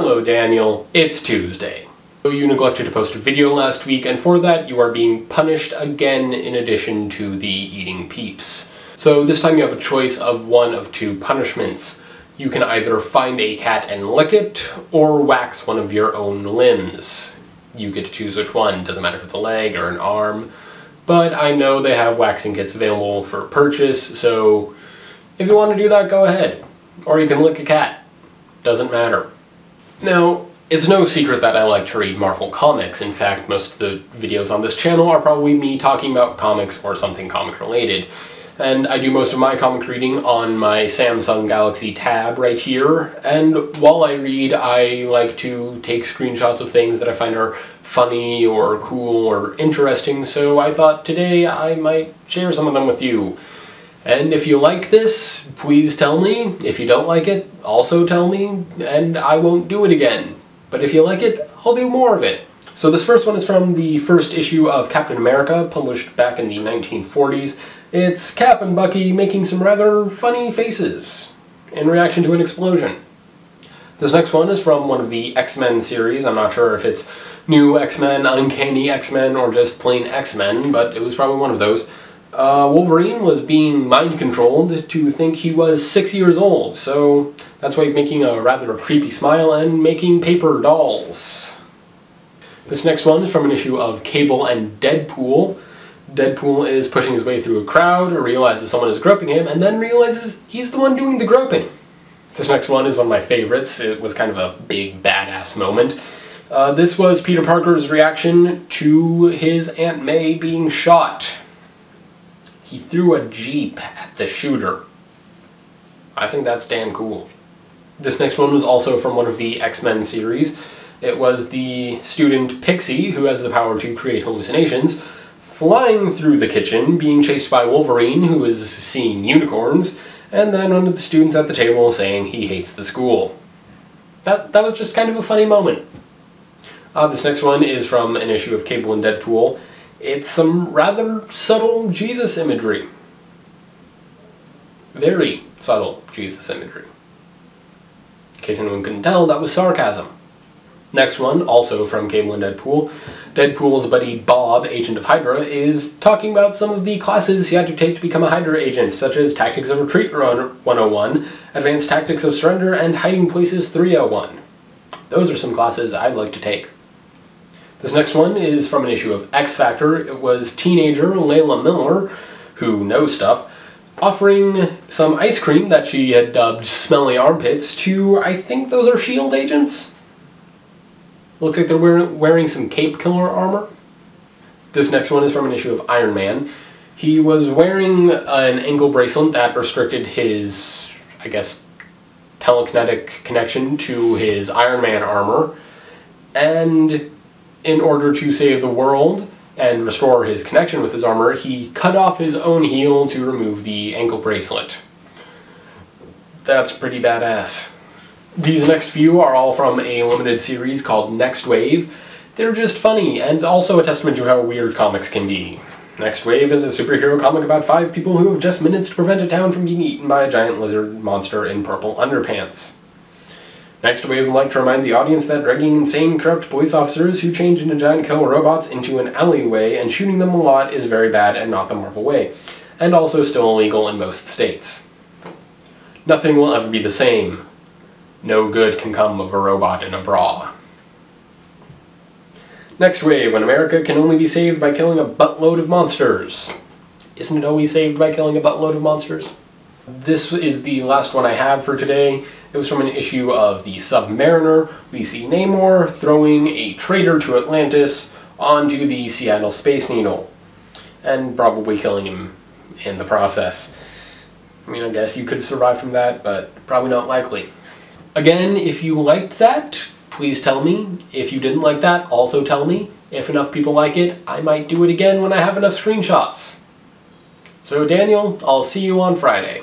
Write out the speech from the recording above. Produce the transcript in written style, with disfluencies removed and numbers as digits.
Hello Daniel, it's Tuesday. You neglected to post a video last week, and for that you are being punished again in addition to the eating peeps. So this time you have a choice of one of two punishments. You can either find a cat and lick it, or wax one of your own limbs. You get to choose which one, doesn't matter if it's a leg or an arm. But I know they have waxing kits available for purchase, so if you want to do that, go ahead. Or you can lick a cat. Doesn't matter. Now, it's no secret that I like to read Marvel comics. In fact, most of the videos on this channel are probably me talking about comics or something comic related. And I do most of my comic reading on my Samsung Galaxy Tab right here, and while I read, I like to take screenshots of things that I find are funny or cool or interesting, so I thought today I might share some of them with you. And if you like this, please tell me. If you don't like it, also tell me, and I won't do it again. But if you like it, I'll do more of it. So this first one is from the first issue of Captain America, published back in the 1940s. It's Cap and Bucky making some rather funny faces in reaction to an explosion. This next one is from one of the X-Men series. I'm not sure if it's New X-Men, Uncanny X-Men, or just plain X-Men, but it was probably one of those. Wolverine was being mind-controlled to think he was 6 years old, so that's why he's making a rather creepy smile and making paper dolls. This next one is from an issue of Cable and Deadpool. Deadpool is pushing his way through a crowd, realizes someone is groping him, and then realizes he's the one doing the groping. This next one is one of my favorites. It was kind of a big badass moment. This was Peter Parker's reaction to his Aunt May being shot. He threw a Jeep at the shooter. I think that's damn cool. This next one was also from one of the X-Men series. It was the student Pixie, who has the power to create hallucinations, flying through the kitchen, being chased by Wolverine, who is seeing unicorns, and then one of the students at the table saying he hates the school. That was just kind of a funny moment. This next one is from an issue of Cable and Deadpool. It's some rather subtle Jesus imagery. Very subtle Jesus imagery. In case anyone couldn't tell, that was sarcasm. Next one, also from Cable and Deadpool. Deadpool's buddy Bob, agent of Hydra, is talking about some of the classes he had to take to become a Hydra agent, such as Tactics of Retreat 101, Advanced Tactics of Surrender, and Hiding Places 301. Those are some classes I'd like to take. This next one is from an issue of X Factor. It was teenager Layla Miller, who knows stuff, offering some ice cream that she had dubbed Smelly Armpits to, I think those are S.H.I.E.L.D. agents? Looks like they're wearing some Cape Killer armor. This next one is from an issue of Iron Man. He was wearing an ankle bracelet that restricted his, I guess, telekinetic connection to his Iron Man armor, and in order to save the world and restore his connection with his armor, he cut off his own heel to remove the ankle bracelet. That's pretty badass. These next few are all from a limited series called Next Wave. They're just funny, and also a testament to how weird comics can be. Next Wave is a superhero comic about 5 people who have just minutes to prevent a town from being eaten by a giant lizard monster in purple underpants. Next Wave would like to remind the audience that dragging insane, corrupt police officers who change into giant killer robots into an alleyway and shooting them a lot is very bad and not the Marvel way, and also still illegal in most states. Nothing will ever be the same. No good can come of a robot in a bra. Next Wave, when America can only be saved by killing a buttload of monsters. Isn't it always saved by killing a buttload of monsters? This is the last one I have for today. It was from an issue of the Submariner. We see Namor throwing a traitor to Atlantis onto the Seattle Space Needle, and probably killing him in the process. I mean, I guess you could have survived from that, but probably not likely. Again, if you liked that, please tell me. If you didn't like that, also tell me. If enough people like it, I might do it again when I have enough screenshots. So Daniel, I'll see you on Friday.